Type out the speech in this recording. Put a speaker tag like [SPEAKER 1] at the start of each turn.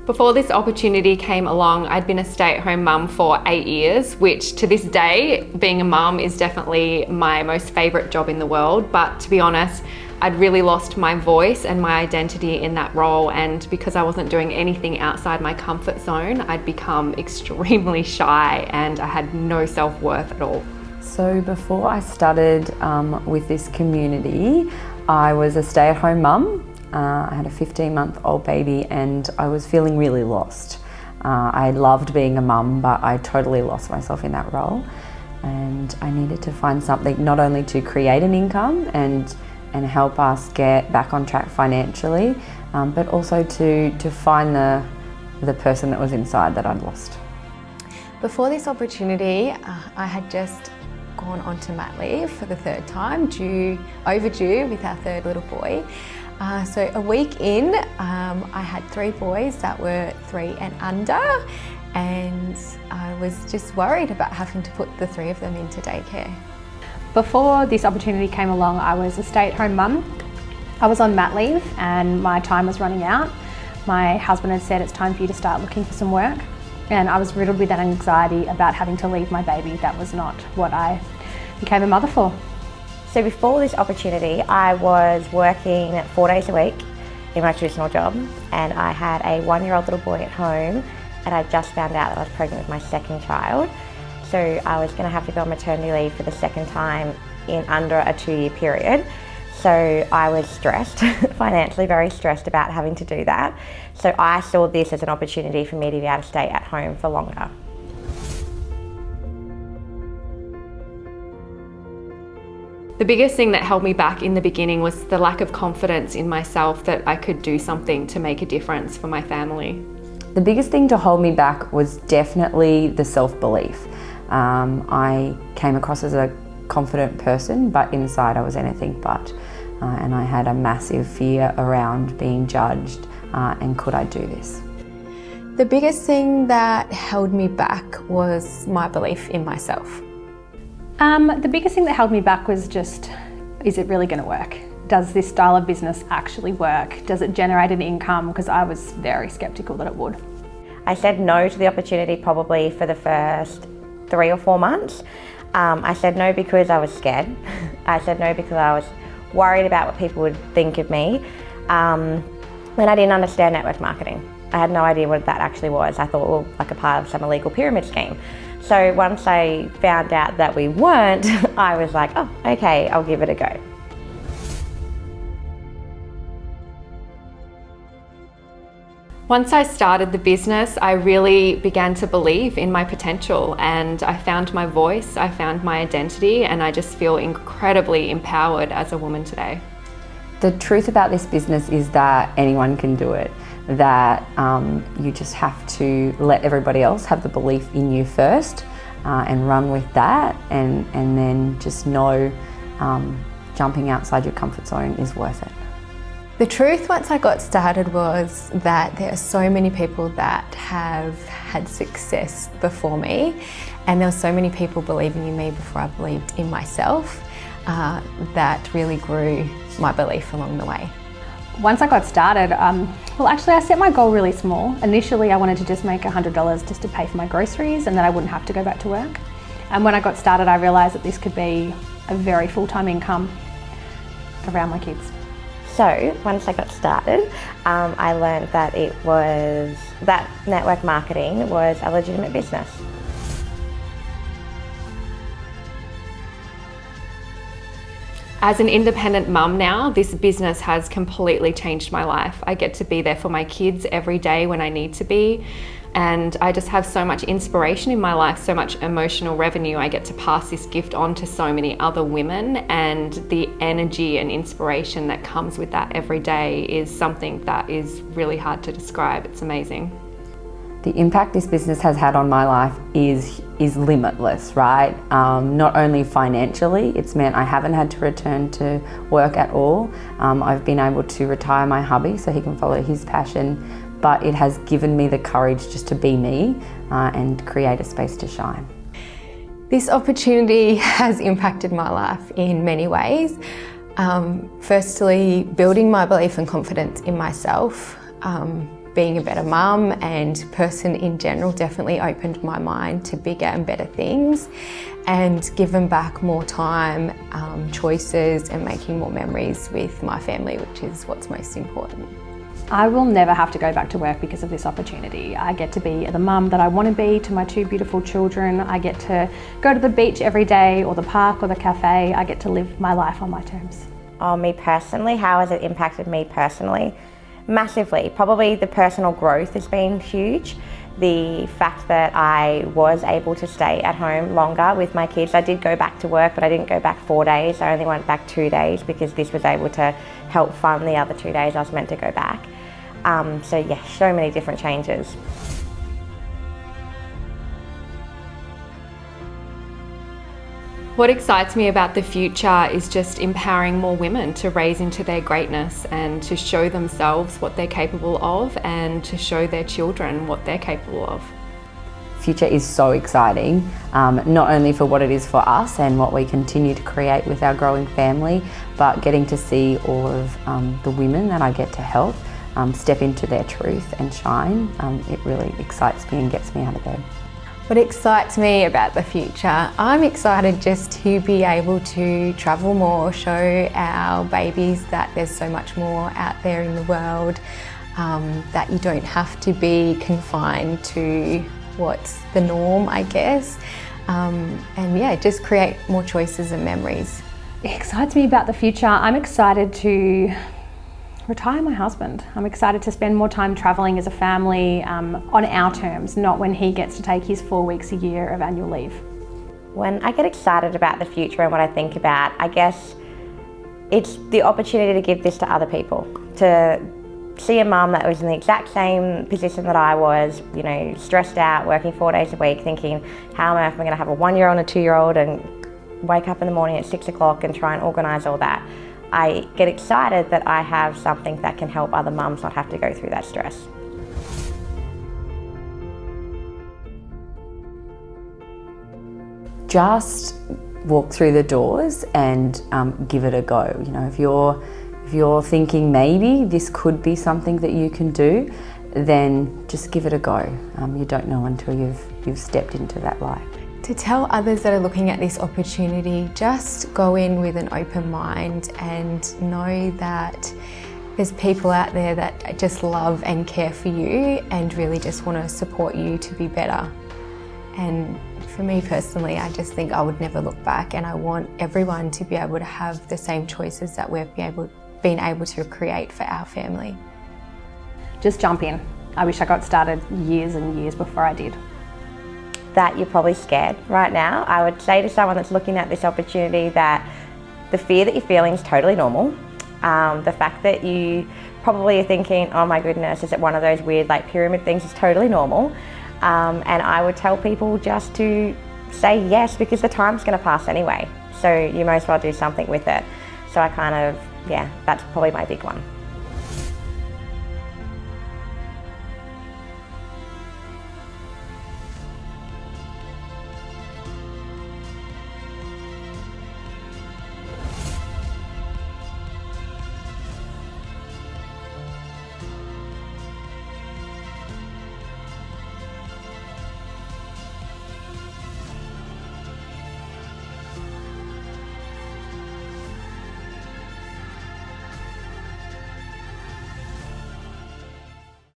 [SPEAKER 1] Before this opportunity came along, I'd been a stay-at-home mum for 8 years, which to this day, being a mum is definitely my most favourite job in the world. But to be honest, I'd really lost my voice and my identity in that role, and because I wasn't doing anything outside my comfort zone, I'd become extremely shy and I had no self-worth at all.
[SPEAKER 2] So before I started with this community, I was a stay-at-home mum. I had a 15-month-old baby and I was feeling really lost. I loved being a mum, but I totally lost myself in that role. And I needed to find something not only to create an income and help us get back on track financially, but also to find the person that was inside that I'd lost.
[SPEAKER 3] Before this opportunity, I had just gone on to mat leave for the third time, overdue with our third little boy. So a week in, I had 3 boys that were 3 and under, and I was just worried about having to put the 3 of them into daycare.
[SPEAKER 4] Before this opportunity came along, I was a stay-at-home mum. I was on mat leave and my time was running out. My husband had said it's time for you to start looking for some work, and I was riddled with that anxiety about having to leave my baby. That was not what I became a mother for.
[SPEAKER 5] So before this opportunity, I was working 4 days a week in my traditional job, and I had a 1-year-old little boy at home, and I just found out that I was pregnant with my second child. So I was going to have to go on maternity leave for the second time in under a 2-year period. So I was stressed, financially very stressed about having to do that. So I saw this as an opportunity for me to be able to stay at home for longer.
[SPEAKER 1] The biggest thing that held me back in the beginning was the lack of confidence in myself that I could do something to make a difference for my family.
[SPEAKER 2] The biggest thing to hold me back was definitely the self-belief. I came across as a confident person, but inside I was anything but. And I had a massive fear around being judged and could I do this?
[SPEAKER 3] The biggest thing that held me back was my belief in myself.
[SPEAKER 4] The biggest thing that held me back was just, is it really going to work? Does this style of business actually work? Does it generate an income? Because I was very skeptical that it would.
[SPEAKER 5] I said no to the opportunity probably for the first 3 or 4 months. I said no because I was scared. I said no because I was worried about what people would think of me. And I didn't understand network marketing. I had no idea what that actually was. I thought, well, like a part of some illegal pyramid scheme. So once I found out that we weren't, I was like, oh, okay, I'll give it a go.
[SPEAKER 1] Once I started the business, I really began to believe in my potential, and I found my voice, I found my identity, and I just feel incredibly empowered as a woman today.
[SPEAKER 2] The truth about this business is that anyone can do it, that you just have to let everybody else have the belief in you first and run with that, and then just know jumping outside your comfort zone is worth it.
[SPEAKER 3] The truth once I got started was that there are so many people that have had success before me, and there were so many people believing in me before I believed in myself that really grew my belief along the way.
[SPEAKER 4] Once I got started, well actually I set my goal really small. Initially I wanted to just make $100 just to pay for my groceries and then I wouldn't have to go back to work. And when I got started I realised that this could be a very full-time income around my kids.
[SPEAKER 5] So once I got started, I learned that network marketing was a legitimate business.
[SPEAKER 1] As an independent mum now, this business has completely changed my life. I get to be there for my kids every day when I need to be, and I just have so much inspiration in my life, so much emotional revenue. I get to pass this gift on to so many other women, and the energy and inspiration that comes with that every day is something that is really hard to describe. It's amazing.
[SPEAKER 2] The impact this business has had on my life is limitless, right? Not only financially, it's meant I haven't had to return to work at all. I've been able to retire my hubby so he can follow his passion, but it has given me the courage just to be me and create a space to shine.
[SPEAKER 3] This opportunity has impacted my life in many ways. Firstly, building my belief and confidence in myself. being a better mum and person in general definitely opened my mind to bigger and better things and given back more time, choices and making more memories with my family, which is what's most important.
[SPEAKER 4] I will never have to go back to work because of this opportunity. I get to be the mum that I want to be to my 2 beautiful children. I get to go to the beach every day or the park or the cafe. I get to live my life on my terms.
[SPEAKER 5] Oh, me personally, how has it impacted me personally? Massively. Probably the personal growth has been huge. The fact that I was able to stay at home longer with my kids. I did go back to work, but I didn't go back 4 days. I only went back 2 days because this was able to help fund the other 2 days I was meant to go back. So yeah, so many different changes.
[SPEAKER 1] What excites me about the future is just empowering more women to raise into their greatness and to show themselves what they're capable of and to show their children what they're capable of.
[SPEAKER 2] Future is so exciting, not only for what it is for us and what we continue to create with our growing family, but getting to see all of the women that I get to help step into their truth and shine. It really excites me and gets me out of bed.
[SPEAKER 3] What excites me about the future, I'm excited just to be able to travel more, show our babies that there's so much more out there in the world, that you don't have to be confined to what's the norm, I guess. And yeah, just create more choices and memories.
[SPEAKER 4] It excites me about the future. I'm excited to retire my husband. I'm excited to spend more time travelling as a family on our terms, not when he gets to take his 4 weeks a year of annual leave.
[SPEAKER 5] When I get excited about the future and what I think about, I guess it's the opportunity to give this to other people, to see a mum that was in the exact same position that I was, you know, stressed out, working 4 days a week, thinking, how am I going to have a 1-year-old and a 2-year-old and wake up in the morning at 6 o'clock and try and organise all that. I get excited that I have something that can help other mums not have to go through that stress.
[SPEAKER 2] Just walk through the doors and give it a go. You know, if you're thinking maybe this could be something that you can do, then just give it a go. You don't know until you've stepped into that life.
[SPEAKER 3] To tell others that are looking at this opportunity, just go in with an open mind and know that there's people out there that just love and care for you and really just want to support you to be better. And for me personally, I just think I would never look back, and I want everyone to be able to have the same choices that we've been able to create for our family.
[SPEAKER 4] Just jump in. I wish I got started years and years before I did.
[SPEAKER 5] That you're probably scared right now. I would say to someone that's looking at this opportunity that the fear that you're feeling is totally normal. The fact that you probably are thinking, oh my goodness, is it one of those weird like pyramid things, is totally normal. And I would tell people just to say yes, because the time's going to pass anyway. So you might as well do something with it. So I kind of, yeah, that's probably my big one.